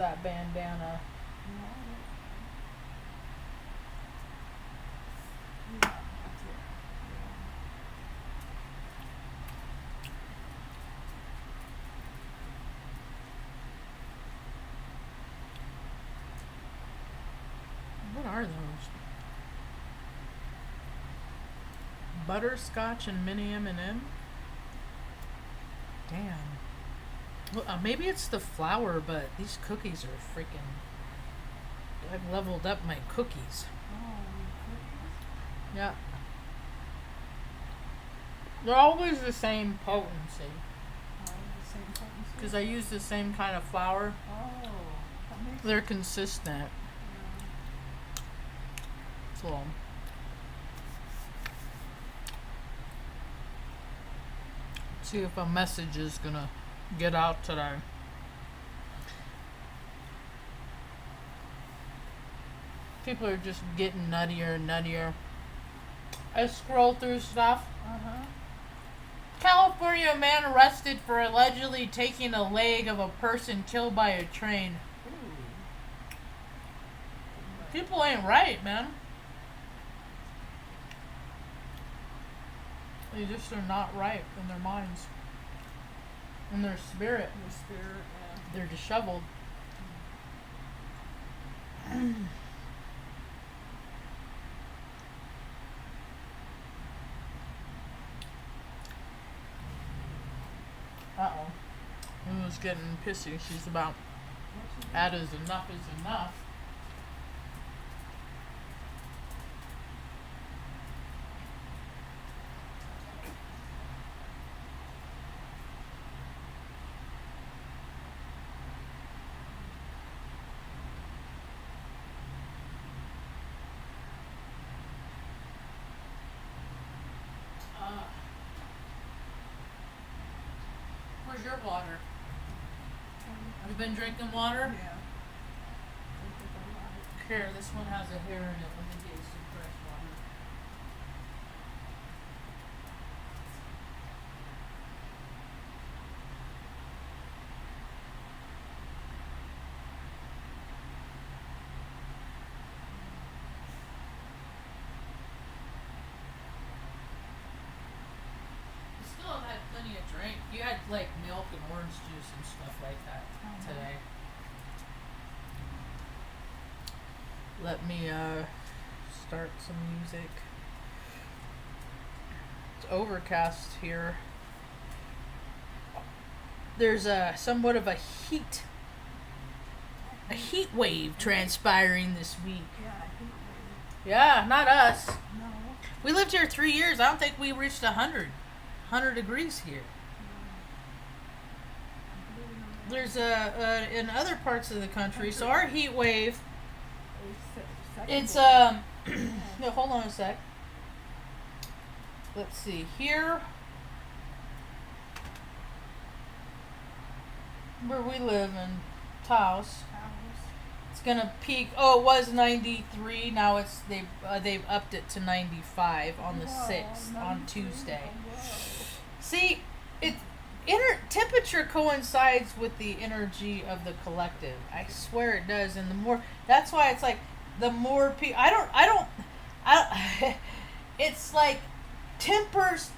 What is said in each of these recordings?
that bandana. What are those? Butterscotch and mini M&M? Damn. Well, maybe it's the flour, but these cookies are freaking... I've leveled up my cookies. Yeah. They're always the same potency. Because I use the same kind of flour. They're consistent. So... see if a message is gonna get out today. People are just getting nuttier and nuttier. I scroll through stuff. California man arrested for allegedly taking a leg of a person killed by a train. People ain't right, man. They just are not right in their minds. In their spirit. They're disheveled. Uh-oh. Who's getting pissy? She's about, that is enough is enough. Where's your water? Have you been drinking water? Yeah. Here, this one has a hair in it. Let me get you some fresh water. You still have had plenty of drink. You had like milk and orange juice and stuff like that today. Let me start some music. It's overcast here. There's somewhat of a heat wave transpiring this week. Yeah, not us. No. We lived here 3 years. I don't think we reached 100 degrees here. There's in other parts of the country. So our heat wave. It's no, hold on a sec. Let's see here, where we live in Taos. It's gonna peak. Oh, it was 93. Now it's they've upped it to 95 on the 6th on Tuesday. See, temperature coincides with the energy of the collective. I swear it does, and the more. That's why it's like. The more people, I don't, it's like tempers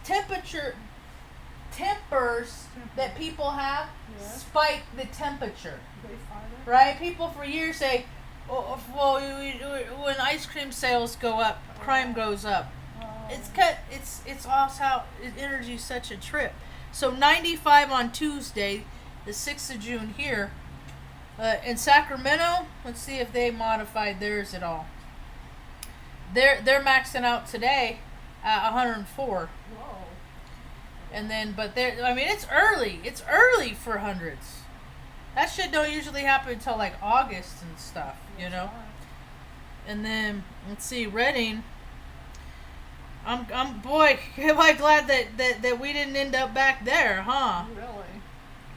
that people have spike the temperature, right? People for years say, oh, well, when ice cream sales go up, crime goes up. It's also how energy is such a trip. So 95 on Tuesday, the 6th of June here. In Sacramento, let's see if they modified theirs at all. They're maxing out today at 104. Whoa. And then, but it's early. It's early for hundreds. That shit don't usually happen until like August and stuff, you know. And then let's see, Redding. Boy, am I glad that we didn't end up back there, huh? Really?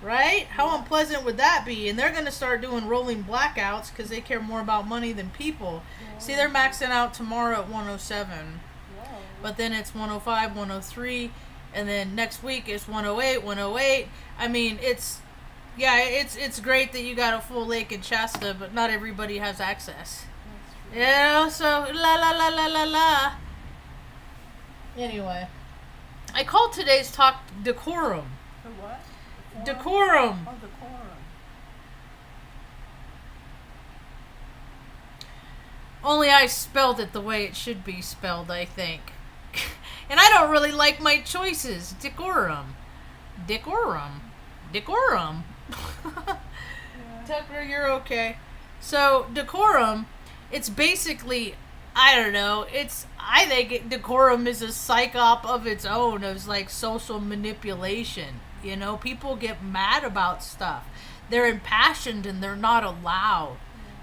Right? How unpleasant would that be? And they're going to start doing rolling blackouts because they care more about money than people. Whoa. See, they're maxing out tomorrow at 107. Whoa. But then it's 105, 103. And then next week it's 108, 108. I mean, it's Yeah, it's great that you got a full lake in Shasta, but not everybody has access. You know, so la la la la la la. Anyway, I called today's talk decorum. The what? Decorum. Oh, decorum. Only I spelled it the way it should be spelled, I think. And I don't really like my choices. Decorum. Decorum. Decorum. Yeah. Tucker, you're okay. So, decorum, it's basically, I don't know, I think decorum is a psyop of its own, of like social manipulation. You know, people get mad about stuff. They're impassioned and they're not allowed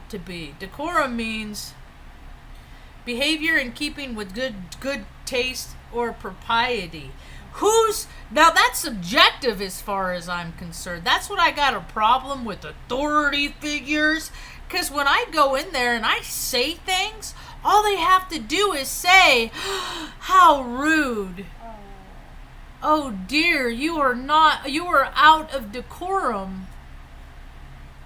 to be. Decorum means behavior in keeping with good taste or propriety. Now that's subjective as far as I'm concerned. That's what I got a problem with authority figures. Because when I go in there and I say things, all they have to do is say, how rude. Oh dear, you are out of decorum.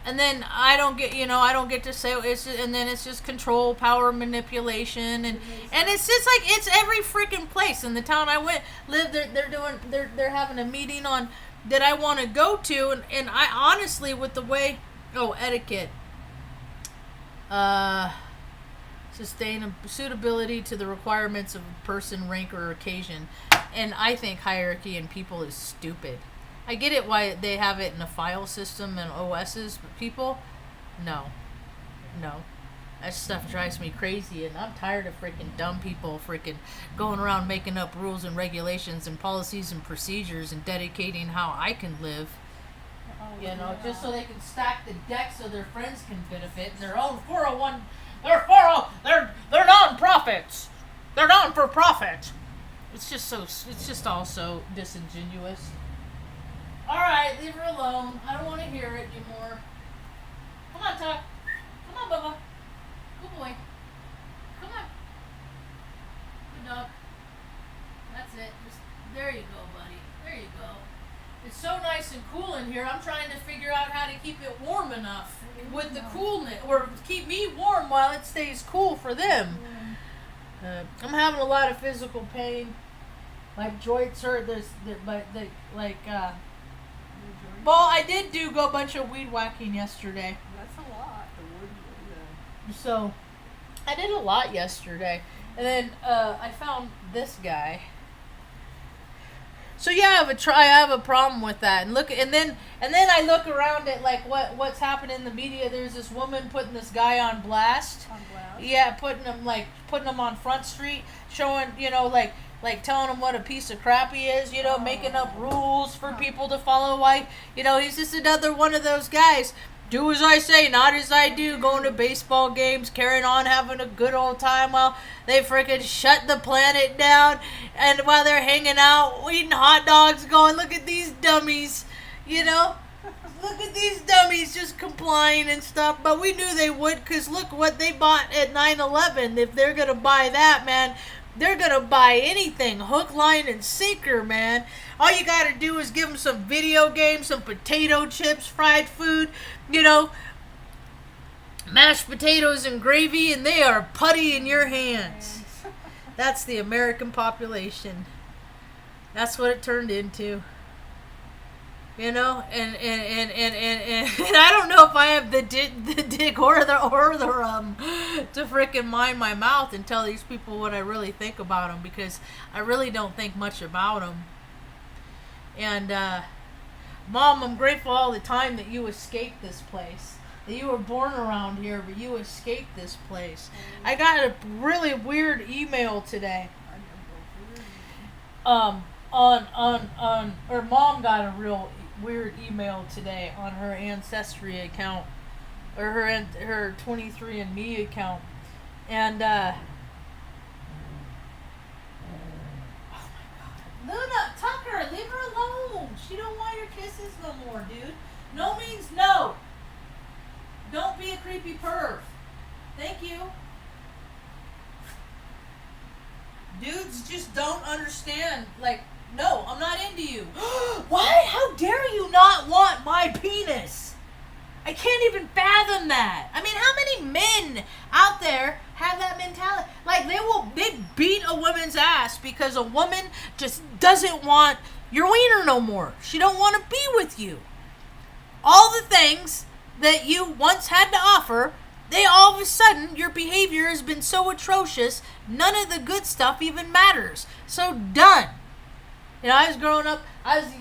And then I don't get to say and then it's just control, power, manipulation, and it's just like it's every freaking place in the town I live. They're having a meeting on that I want to go to, and I honestly with the way etiquette, suitability to the requirements of a person, rank, or occasion, and I think hierarchy in people is stupid. I get it why they have it in a file system and OSs, but people, no. That stuff drives me crazy, and I'm tired of freaking dumb people freaking going around making up rules and regulations and policies and procedures and dedicating how I can live. Just so they can stack the deck so their friends can benefit in their own 401. They're non-profits. They're non-for-profit. It's just all so disingenuous. Alright, leave her alone. I don't want to hear it anymore. Come on, Tuck. Come on, Bubba. Good boy. Come on. Good dog. That's it. There you go, buddy. There you go. It's so nice and cool in here. I'm trying to figure out how to keep it warm enough with the coolness, or keep me warm while it stays cool for them. I'm having a lot of physical pain. My joints hurt. Well, I did go a bunch of weed whacking yesterday. That's a lot. The wood, yeah. So, I did a lot yesterday, and then I found this guy. So yeah, I have a problem with that. And then I look around at like what's happening in the media. There's this woman putting this guy on blast. On blast. Yeah, putting him on Front Street, showing like telling him what a piece of crap he is, making up rules for people to follow. Like, he's just another one of those guys. Do as I say, not as I do. Going to baseball games, carrying on, having a good old time while they freaking shut the planet down. And while they're hanging out, eating hot dogs, going, look at these dummies, Look at these dummies just complying and stuff. But we knew they would, because look what they bought at 9/11. If they're going to buy that, man, they're going to buy anything. Hook, line, and sinker, man. All you got to do is give them some video games, some potato chips, fried food, mashed potatoes and gravy, and they are putty in your hands. That's the American population. That's what it turned into. And I don't know if I have the dick or the rum to frickin' mind my mouth and tell these people what I really think about them, because I really don't think much about them. And Mom, I'm grateful all the time that you escaped this place. That you were born around here, but you escaped this place. I got a really weird email today. Mom got a real weird email today on her Ancestry account, or her 23andMe account, and oh my God, Luna, Tucker, leave her alone. She don't want your kisses no more, dude. No means no. Don't be a creepy perv. Thank you. Dudes just don't understand, like, No, I'm not into you. What? How dare you not want my penis? I can't even fathom that. I mean, how many men out there have that mentality? Like, they beat a woman's ass because a woman just doesn't want your wiener no more. She don't want to be with you. All the things that you once had to offer, they all of a sudden, your behavior has been so atrocious, none of the good stuff even matters. So done. You know, I was growing up, I was a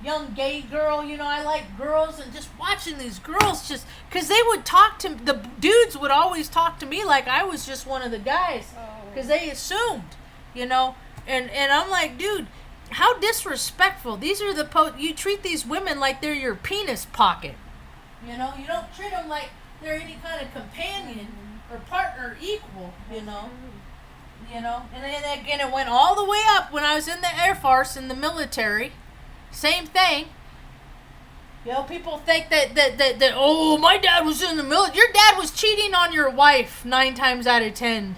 young gay girl, you know, I liked girls, and just watching these girls just, because they would talk to, the dudes would always talk to me like I was just one of the guys, because they assumed, you know, and I'm like, dude, how disrespectful. These are you treat these women like they're your penis pocket, you know, you don't treat them like they're any kind of companion or partner equal, you know. You know, and then again, it went all the way up when I was in the Air Force, in the military. Same thing. You know, people think that oh, my dad was in the military. Your dad was cheating on your wife 9 times out of 10.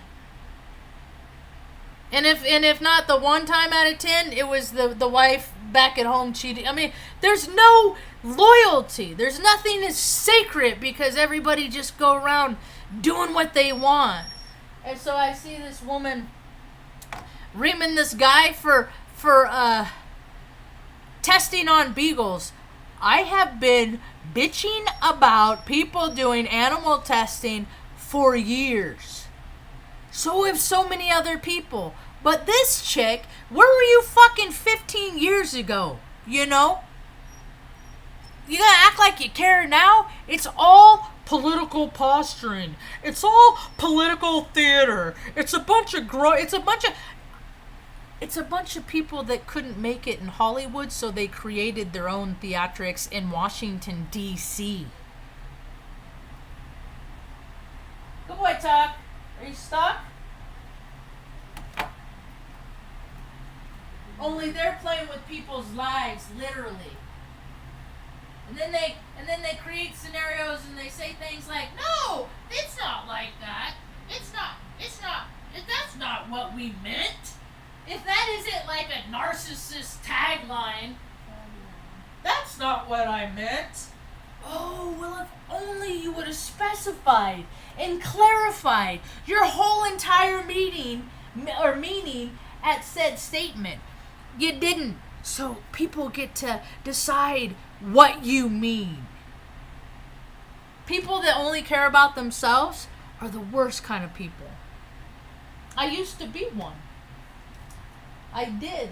And if not the 1 time out of 10, it was the wife back at home cheating. I mean, there's no loyalty. There's nothing is sacred because everybody just go around doing what they want. And so I see this woman reaming this guy for testing on beagles. I have been bitching about people doing animal testing for years. So have so many other people. But this chick, where were you fucking 15 years ago? You know? You gotta act like you care now? It's all political posturing. It's all political theater. It's a bunch of people that couldn't make it in Hollywood, so they created their own theatrics in Washington, D.C. Good boy, Tuck. Are you stuck? Only they're playing with people's lives, literally. And then they create scenarios and they say things like, no, it's not like that. That's not what we meant. If that isn't like a narcissist tagline, that's not what I meant. Oh, well, if only you would have specified and clarified your whole entire meaning at said statement. You didn't. So people get to decide what you mean. People that only care about themselves are the worst kind of people. I used to be one. I did.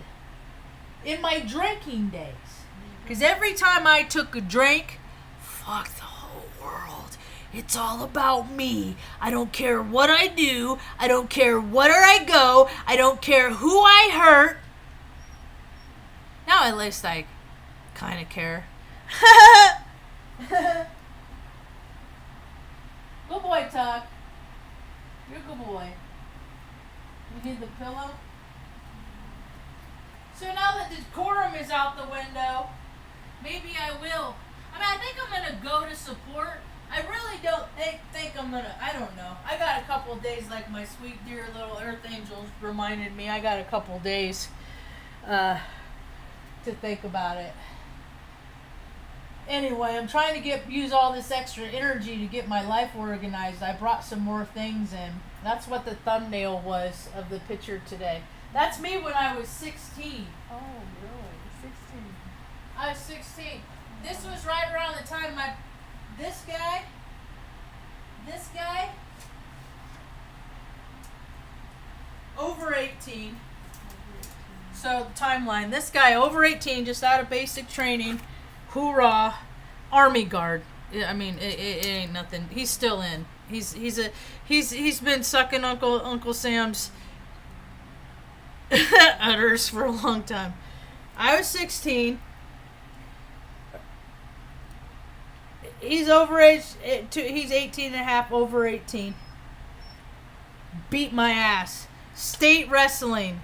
In my drinking days. Because every time I took a drink, fuck the whole world. It's all about me. I don't care what I do. I don't care where I go. I don't care who I hurt. Now at least I kind of care. Good boy, Tuck. You're a good boy. You need the pillow? So now that the ckorrum is out the window, maybe I will. I mean, I think I'm going to go to support. I really don't think I'm going to, I don't know. I got a couple days, like my sweet dear little earth angels reminded me, I got a couple days to think about it. Anyway, I'm trying to use all this extra energy to get my life organized. I brought some more things in. That's what the thumbnail was of the picture today. That's me when I was 16. Oh, really? 16. I was 16. This was right around the time this guy, over 18. So, timeline. This guy, over 18, just out of basic training. Hoorah. Army guard. I mean, it ain't nothing. He's still in. He's been sucking Uncle Sam's udders for a long time. I was 16. He's over age. He's 18 and a half, over 18. Beat my ass. State wrestling.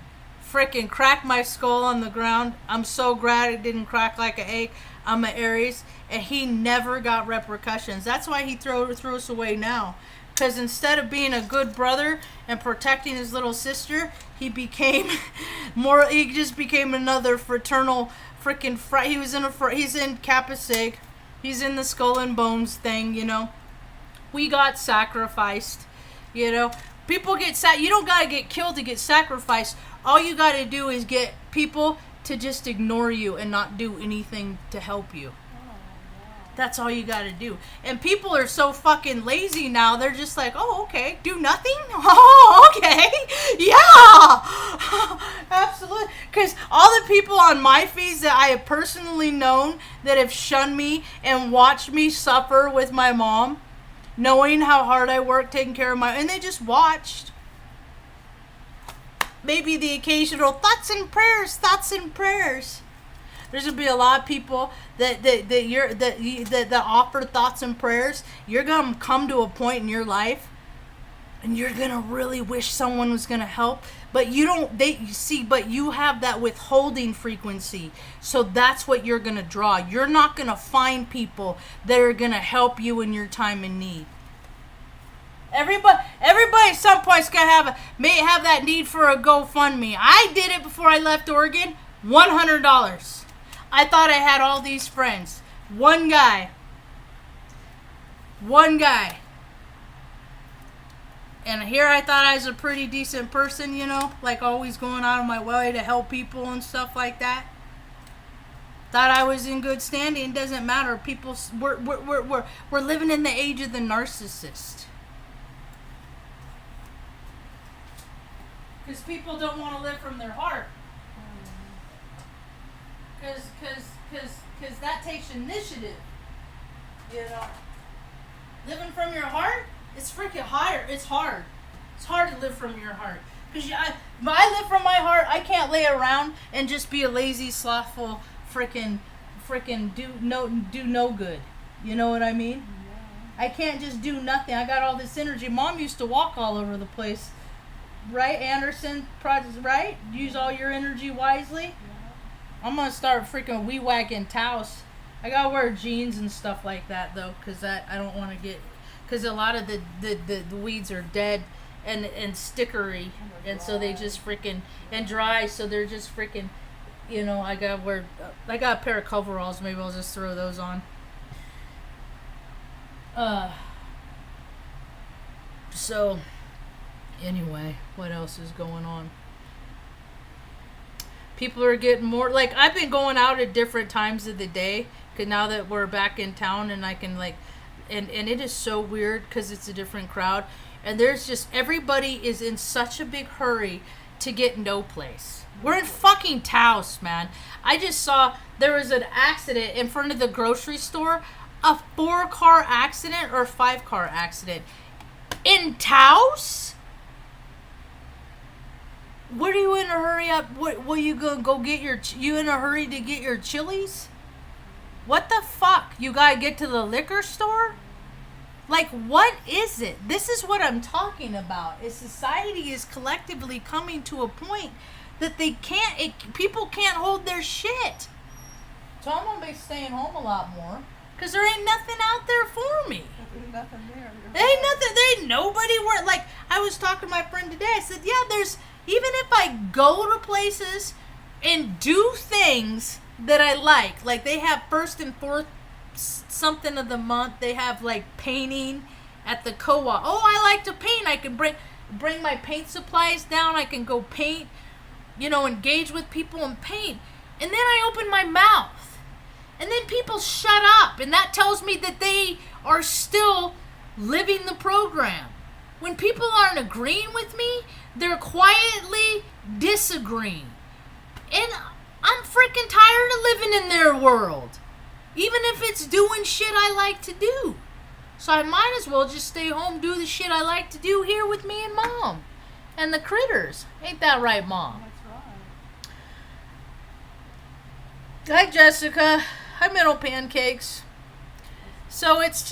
Frickin' cracked my skull on the ground. I'm so glad it didn't crack like an egg. I'm an Aries, and he never got repercussions. That's why he threw us away now. Because instead of being a good brother and protecting his little sister, he became he just became another fraternal freaking he's in Kappa Sig. He's in the Skull and Bones thing, you know. We got sacrificed, you know. People get you don't gotta get killed to get sacrificed. All you gotta do is get people to just ignore you and not do anything to help you. That's all you gotta do. And people are so fucking lazy now, they're just like, oh, okay, do nothing? Oh, okay, yeah, absolutely. Because all the people on my feeds that I have personally known that have shunned me and watched me suffer with my mom, knowing how hard I work taking care of and they just watched. Maybe the occasional thoughts and prayers. There's gonna be a lot of people that offer thoughts and prayers. You're gonna come to a point in your life, and you're gonna really wish someone was gonna help, but you don't. But you have that withholding frequency, so that's what you're gonna draw. You're not gonna find people that are gonna help you in your time in need. Everybody at some point is gonna may have that need for a GoFundMe. I did it before I left Oregon. $100. I thought I had all these friends. One guy. And here I thought I was a pretty decent person, you know, like always going out of my way to help people and stuff like that. Thought I was in good standing. Doesn't matter. We're living in the age of the narcissist. Because people don't want to live from their heart. Because that takes initiative, you know. Living from your heart, it's freaking hard. It's hard. It's hard to live from your heart. Because I live from my heart, I can't lay around and just be a lazy, slothful, freaking do no good. You know what I mean? Yeah. I can't just do nothing. I got all this energy. Mom used to walk all over the place, right? Anderson projects, right? Use all your energy wisely. I'm gonna start freaking wee-wagging Taos. I gotta wear jeans and stuff like that though, cause I don't want to get, cause a lot of the weeds are dead and stickery, and so they just freaking and dry, so they're just freaking, you know. I got a pair of coveralls. Maybe I'll just throw those on. So anyway, what else is going on? People are getting more, like, I've been going out at different times of the day, because now that we're back in town and I can, like, and it is so weird because it's a different crowd, and there's just, everybody is in such a big hurry to get no place. We're in fucking Taos, man. I just saw there was an accident in front of the grocery store, a 4-car accident or 5-car accident in Taos? What are you in a hurry up? What you gonna go get you in a hurry to get your Chili's? What the fuck? You gotta get to the liquor store? Like, what is it? This is what I'm talking about. Is society is collectively coming to a point that people can't hold their shit. So I'm gonna be staying home a lot more. Because there ain't nothing out there for me. There's nothing there. There ain't nothing. There ain't nobody where, like, I was talking to my friend today. I said, yeah, even if I go to places and do things that I like they have first and fourth something of the month, they have like painting at the co-op. Oh, I like to paint. I can bring my paint supplies down. I can go paint, you know, engage with people and paint. And then I open my mouth. And then people shut up. And that tells me that they are still living the program. When people aren't agreeing with me, they're quietly disagreeing. And I'm freaking tired of living in their world. Even if it's doing shit I like to do. So I might as well just stay home, do the shit I like to do here with me and Mom. And the critters. Ain't that right, Mom? That's Hi, right. Jessica. Hi, Middle Pancakes. So it's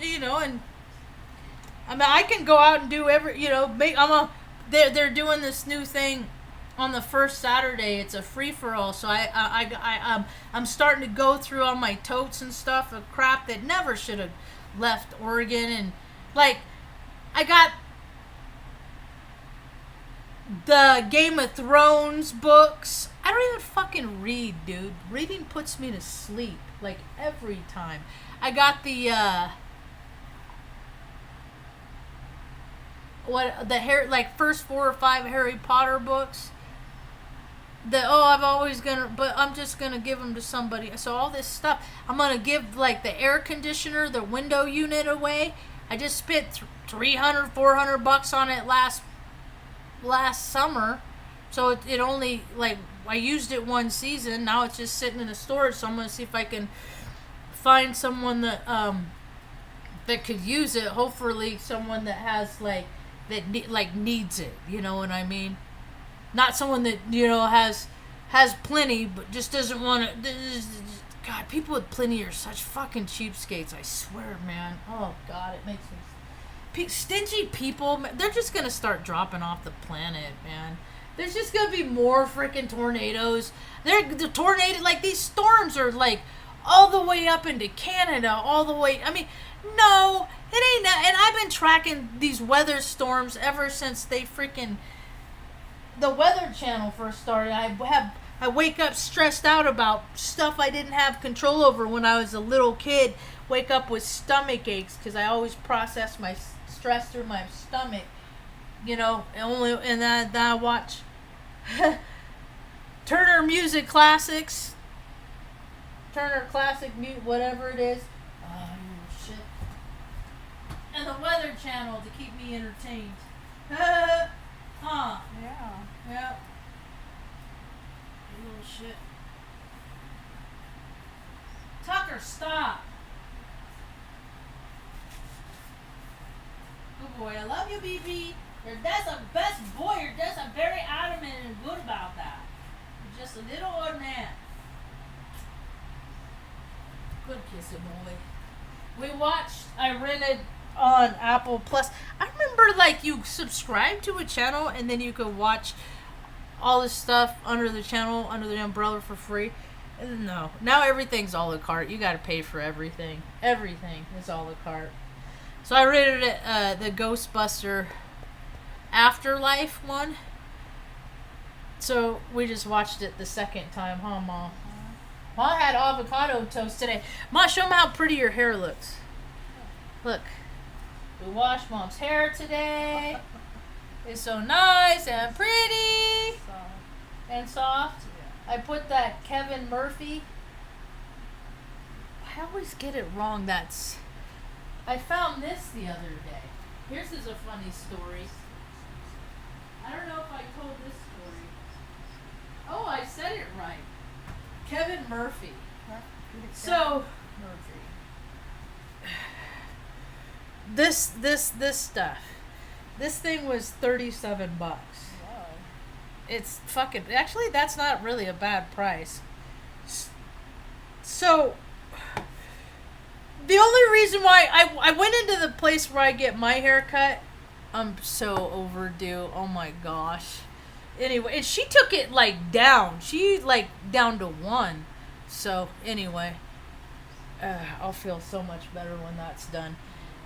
you know, and I mean, I can go out and do they're doing this new thing on the first Saturday. It's a free-for-all, so I'm starting to go through all my totes and stuff of crap that never should have left Oregon, Like, I got the Game of Thrones books. I don't even fucking read, dude. Reading puts me to sleep, like, every time. I got the first 4 or 5 Harry Potter books. I'm just gonna give them to somebody. So all this stuff, I'm gonna give, like, the air conditioner, the window unit away. I just spent $300-$400 on it last summer. So it only, like, I used it one season. Now it's just sitting in the storage. So I'm gonna see if I can find someone that could use it. Hopefully someone that has, like, needs it. You know what I mean? Not someone that, has plenty, but just doesn't want to. God, people with plenty are such fucking cheapskates. I swear, man. Oh God, it makes me. Stingy people, they're just gonna start dropping off the planet, man. There's just gonna be more freaking tornadoes. The tornado, like, these storms are, like, all the way up into Canada, all the way. I mean, no, it ain't that. And I've been tracking these weather storms ever since the Weather Channel first started. I wake up stressed out about stuff I didn't have control over when I was a little kid. Wake up with stomach aches because I always process my stress through my stomach. And then I watch Turner Music Classics. Turner Classic Mute, whatever it is. Oh, shit. And the Weather Channel to keep me entertained. Huh. Yeah. You little shit. Tucker, stop. Good boy. I love you, BB. Your dad's the best boy. Your dad's very adamant and good about that. You're just a little old man. Good kissing boy. I rented on Apple Plus. I remember, like, you subscribe to a channel and then you could watch all this stuff under the channel, under the umbrella for free. No. Now everything's a la carte. You gotta pay for everything. Everything is a la carte. So I rented it, the Ghostbuster Afterlife one. So we just watched it the second time, huh, Mom? Mom had avocado toast today. Mom, show them how pretty your hair looks. Look. We washed Mom's hair today. It's so nice and pretty. And soft. Yeah. I put that Kevin Murphy. I always get it wrong. I found this the other day. Here's a funny story. I don't know if I told this story. Oh, I said it right. Kevin Murphy. So this stuff. This thing was $37. Wow. It's fucking. Actually, that's not really a bad price. So the only reason why I went into the place where I get my hair cut, I'm so overdue. Oh my gosh. Anyway, and she took it, like, down. She, like, down to 1. So anyway, I'll feel so much better when that's done.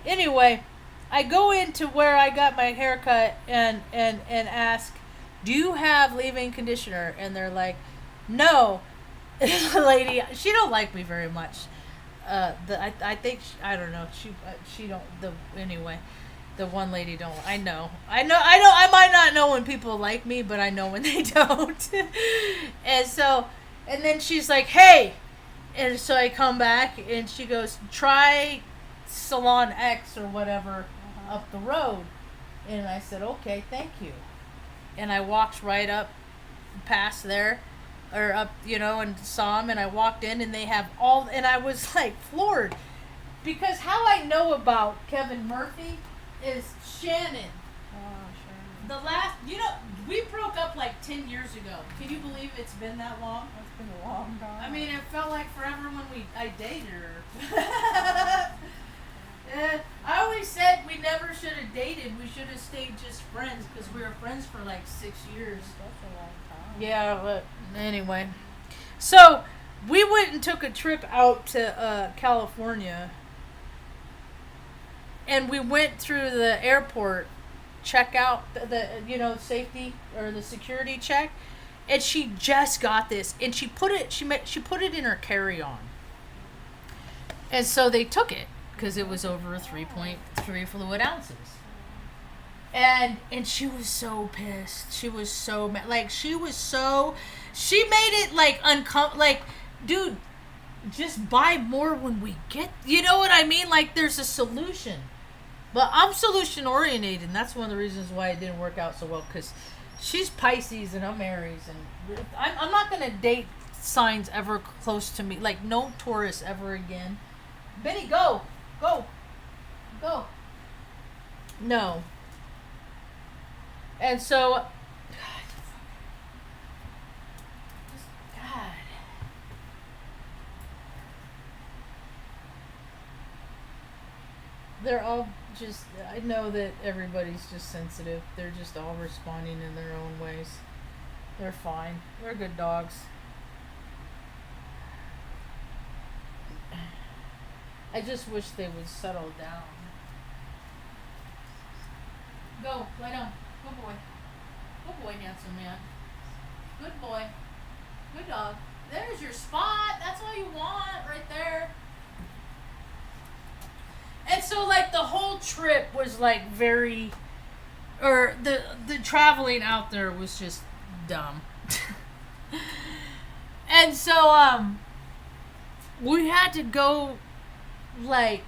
Anyway, I go into where I got my hair cut and ask, do you have leave-in conditioner? And they're like, no. The lady, she don't like me very much. I think I don't know. She don't. Anyway, the one lady don't. I know. I might not know when people like me, but I know when they don't. And then she's like, hey, and so I come back and she goes, try Salon X or whatever up the road. And I said, okay, thank you. And I walked right up past there, or up, and saw them, and I walked in and they have all, and I was like floored, because how I know about Kevin Murphy is Shannon. Oh, sure. We broke up like 10 years ago. Can you believe it's been that long? It's been a long time. I mean, it felt like forever when I dated her. I always said we never should have dated. We should have stayed just friends, because we were friends for like 6 years. That's a long time. Yeah, but anyway. So, we went and took a trip out to California. and we went through the airport check out the safety or the security check, and she just got this, and she put it in her carry-on, and so they took it because it was over 3.3 fluid ounces. And she was so pissed. She was so mad. Like, she made it like like, dude, just buy more when we get, you know what I mean? Like, there's a solution. But I'm solution oriented, and that's one of the reasons why it didn't work out so well, because she's Pisces and I'm Aries, and I'm not going to date signs ever close to me. Like, no Taurus ever again. Benny, go. No. And so, God. They're all just, I know that everybody's just sensitive. They're just all responding in their own ways. They're fine. They're good dogs. I just wish they would settle down. Go, lie down. Good boy. Good boy, handsome man. Good boy. Good dog. There's your spot. That's all you want right there. And so, like, the whole trip was, like, very... Or the traveling out there was just dumb. And so, we had to go, like...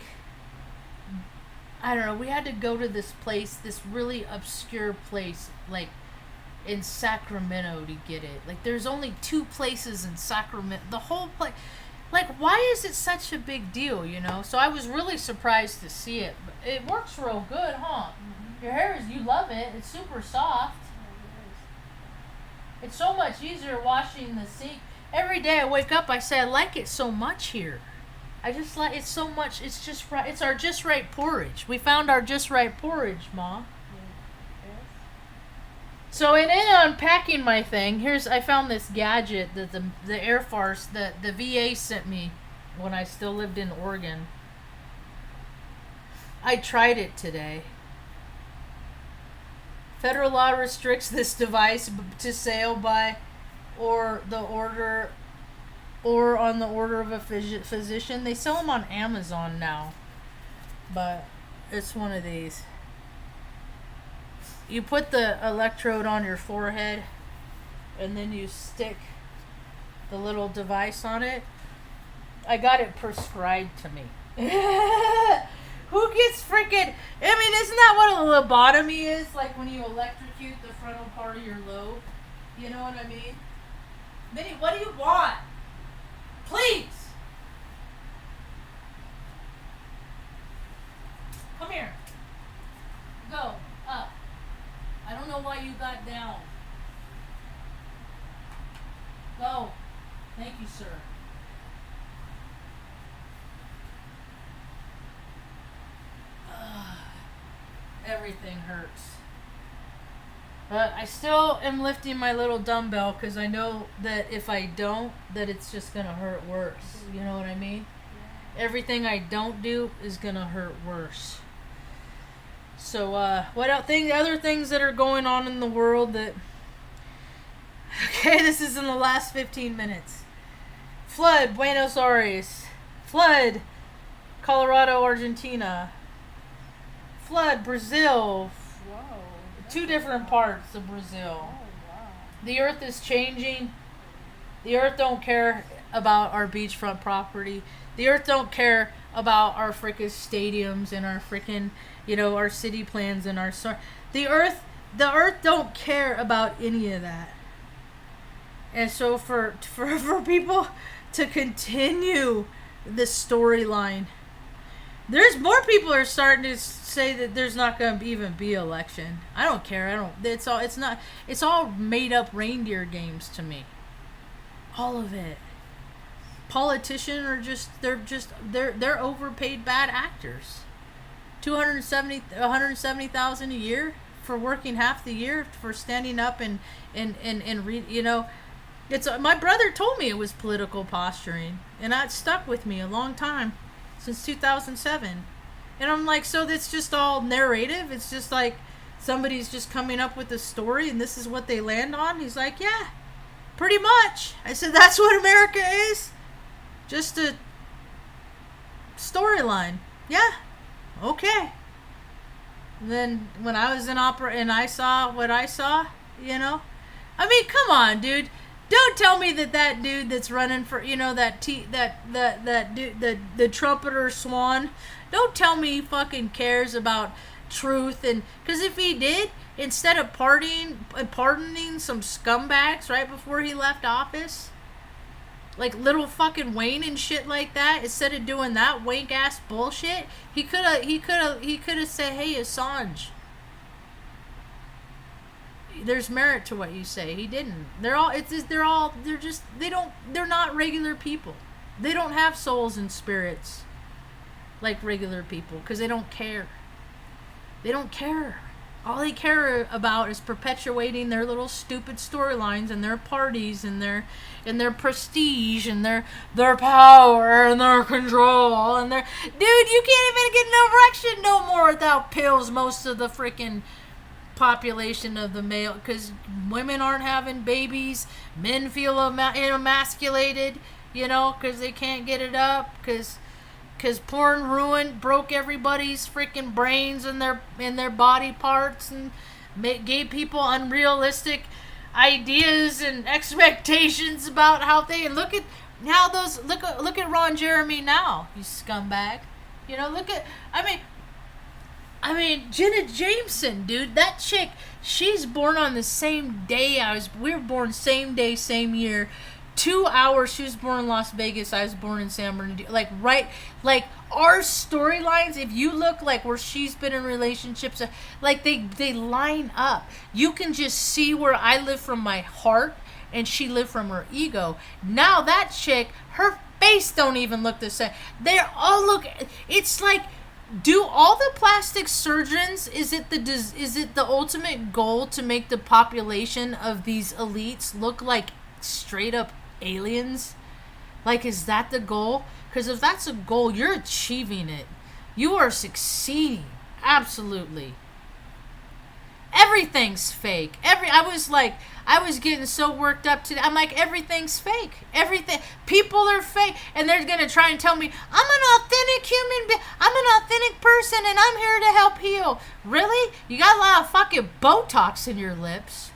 I don't know, we had to go to this place, this really obscure place, like, in Sacramento to get it. Like, there's only 2 places in Sacramento. The whole place, like, why is it such a big deal, you know? So I was really surprised to see it. It works real good, huh? Mm-hmm. Your hair is, you love it. It's super soft. It's so much easier washing the sink. Every day I wake up, I say, I like it so much here. I just like it so much. It's just right. It's our just right porridge. We found our just right porridge, Mom. Yes. So in unpacking my thing, I found this gadget that the Air Force, the VA sent me when I still lived in Oregon. I tried it today. Federal law restricts this device to sale by or on the order of a physician. They sell them on Amazon now, but it's one of these. You put the electrode on your forehead, and then you stick the little device on it. I got it prescribed to me. Who gets freaking... I mean, isn't that what a lobotomy is? Like when you electrocute the frontal part of your lobe. You know what I mean? Minnie, what do you want? Please! Come here. Go. Up. I don't know why you got down. Go. Thank you, sir. Everything hurts. But I still am lifting my little dumbbell because I know that if I don't, that it's just going to hurt worse. You know what I mean? Yeah. Everything I don't do is going to hurt worse. So, what other things that are going on in the world that... Okay, this is in the last 15 minutes. Flood, Buenos Aires. Flood, Colorado, Argentina. Flood, Brazil. Whoa. 2 different parts of Brazil. Oh, wow. The earth is changing. The earth don't care about our beachfront property. The earth don't care about our freaking stadiums and our freaking, our city plans and our... The earth don't care about any of that. And so for people to continue this storyline, there's more people are starting to say that there's not going to even be an election. I don't care. It's all made up reindeer games to me. All of it. Politicians are they're overpaid bad actors. $170,000 a year for working half the year for standing up and it's my brother told me it was political posturing, and that stuck with me a long time, since 2007. And I'm like, so it's just all narrative? It's just like somebody's just coming up with a story and this is what they land on? He's like, yeah, pretty much. I said, that's what America is? Just a storyline. Yeah, okay. And then when I was in opera and I saw what I saw, you know, I mean, come on, dude. Don't tell me that dude that's running for, you know, that dude, the trumpeter Swan. Don't tell me he fucking cares about truth. And because if he did, instead of pardoning some scumbags right before he left office, like little fucking Wayne and shit like that, instead of doing that wank ass bullshit, he could have said, hey, Assange, there's merit to what you say. He didn't. They're not regular people. They don't have souls and spirits like regular people because they don't care. They don't care. All they care about is perpetuating their little stupid storylines and their parties and their prestige and their power and their control and their dude. You can't even get an erection no more without pills. Most of the freaking population of the male, because women aren't having babies, men feel emasculated, you know, because they can't get it up, because porn broke everybody's freaking brains and their body parts and gave people unrealistic ideas and expectations about how they look at Ron Jeremy now, you scumbag. You know, I mean, Jenna Jameson, dude, that chick, she's born on the same day we were born same day, same year. 2 hours, she was born in Las Vegas, I was born in San Bernardino. Like, right, like, our storylines, if you look like where she's been in relationships, like, they line up. You can just see where I live from my heart, and she lived from her ego. Now that chick, her face don't even look the same. They all look, it's like, do all the plastic surgeons, is it the ultimate goal to make the population of these elites look like straight up aliens? Like, is that the goal? Because if that's a goal, you're achieving it. You are succeeding. Absolutely. Everything's fake. I was getting so worked up today. I'm like, everything's fake. Everything. People are fake. And they're going to try and tell me, I'm an authentic human being. I'm an authentic person and I'm here to help heal. Really? You got a lot of fucking Botox in your lips.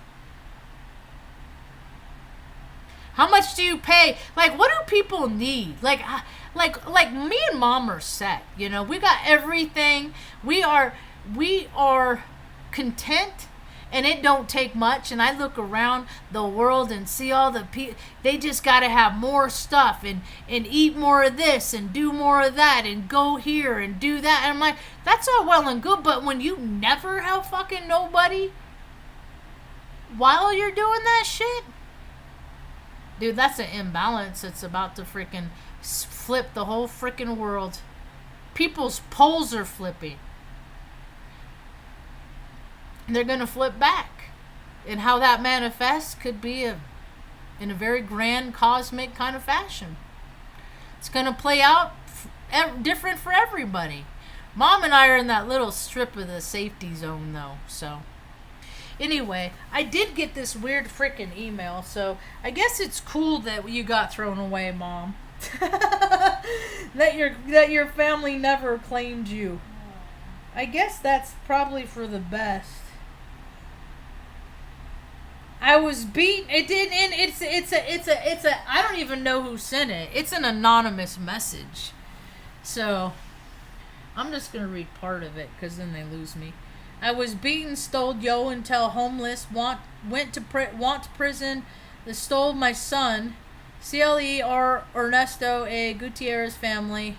How much do you pay? Like, what do people need? Like me and Mom are set. You know, we got everything. We are content, and it don't take much. And I look around the world and see all the people. They just got to have more stuff and eat more of this and do more of that and go here and do that. And I'm like, that's all well and good, but when you never have fucking nobody while you're doing that shit, dude, that's an imbalance. It's about to freaking flip the whole freaking world. People's poles are flipping. And they're going to flip back. And how that manifests could be in a very grand, cosmic kind of fashion. It's going to play out different for everybody. Mom and I are in that little strip of the safety zone, though. So, anyway, I did get this weird freaking email. So, I guess it's cool that you got thrown away, Mom. that your family never claimed you. I guess that's probably for the best. I was beat. It did, and it's a. I don't even know who sent it. It's an anonymous message, so I'm just gonna read part of it because then they lose me. I was beaten, stole yo until homeless. Went to prison. They stole my son. CLER Ernesto A. Gutierrez family.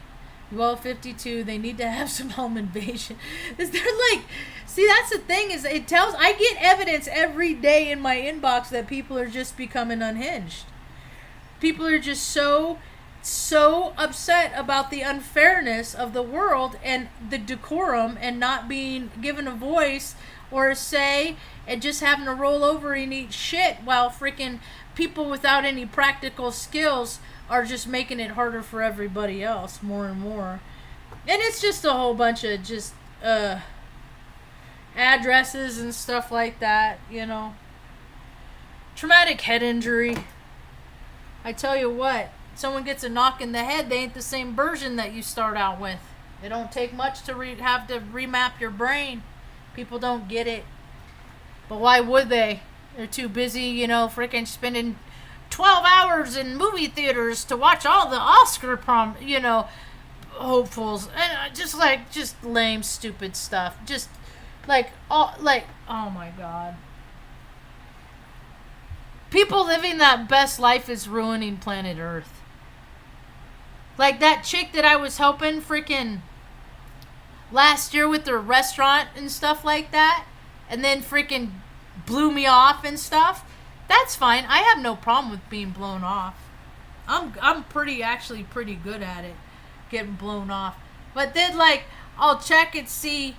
Well, 52. They need to have some home invasion. They're like, see, that's the thing is I get evidence every day in my inbox that people are just becoming unhinged. People are just so upset about the unfairness of the world and the decorum and not being given a voice or a say and just having to roll over and eat shit while freaking people without any practical skills are just making it harder for everybody else more and more. And it's just a whole bunch of just addresses and stuff like that, you know. Traumatic head injury. I tell you what, someone gets a knock in the head, they ain't the same version that you start out with. It don't take much to have to remap your brain. People don't get it. But why would they? They're too busy, you know, freaking spending 12 hours in movie theaters to watch all the Oscar hopefuls, and just lame, stupid stuff. Just oh my God. People living that best life is ruining planet Earth. Like that chick that I was helping freaking last year with their restaurant and stuff like that, and then freaking blew me off and stuff. That's fine. I have no problem with being blown off. I'm actually pretty good at it, getting blown off. But then I'll check and see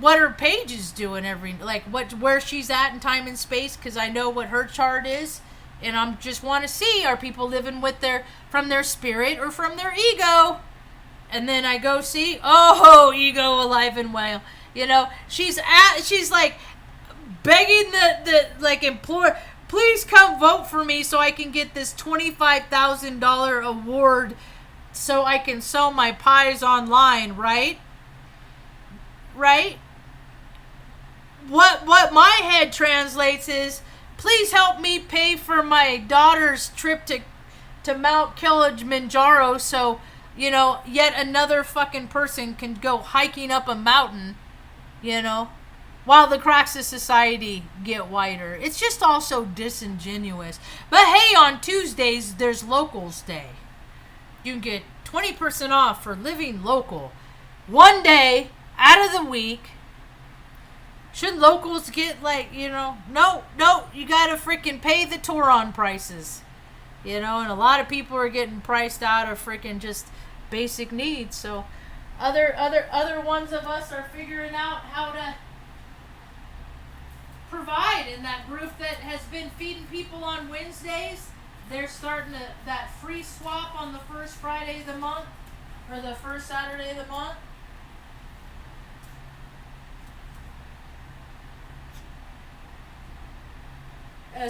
what her page is doing where she's at in time and space, because I know what her chart is, and I'm just want to see, are people living from their spirit or from their ego? And then I go see, ego alive and well. You know, she's begging implore, please come vote for me so I can get this $25,000 award so I can sell my pies online, right? Right? What my head translates is, please help me pay for my daughter's trip to Mount Kilimanjaro so, you know, yet another fucking person can go hiking up a mountain, you know, while the cracks of society get wider. It's just all so disingenuous. But hey, on Tuesdays, there's Locals Day. You can get 20% off for living local. One day out of the week. Should locals get no, you gotta freaking pay the Touron prices. You know, and a lot of people are getting priced out of freaking just basic needs. So other ones of us are figuring out how to provide. In that group that has been feeding people on Wednesdays, they're starting that free swap on the first Friday of the month, or the first Saturday of the month.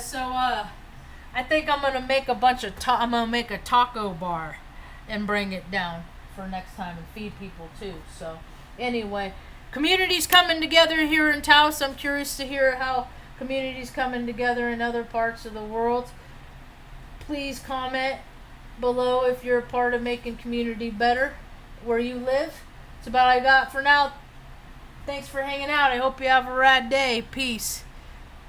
So I think I'm gonna make I'm gonna make a taco bar and bring it down for next time and feed people too. So anyway, communities coming together here in Taos. I'm curious to hear how communities coming together in other parts of the world. Please comment below if you're a part of making community better where you live. That's about all I got for now. Thanks for hanging out. I hope you have a rad day. Peace.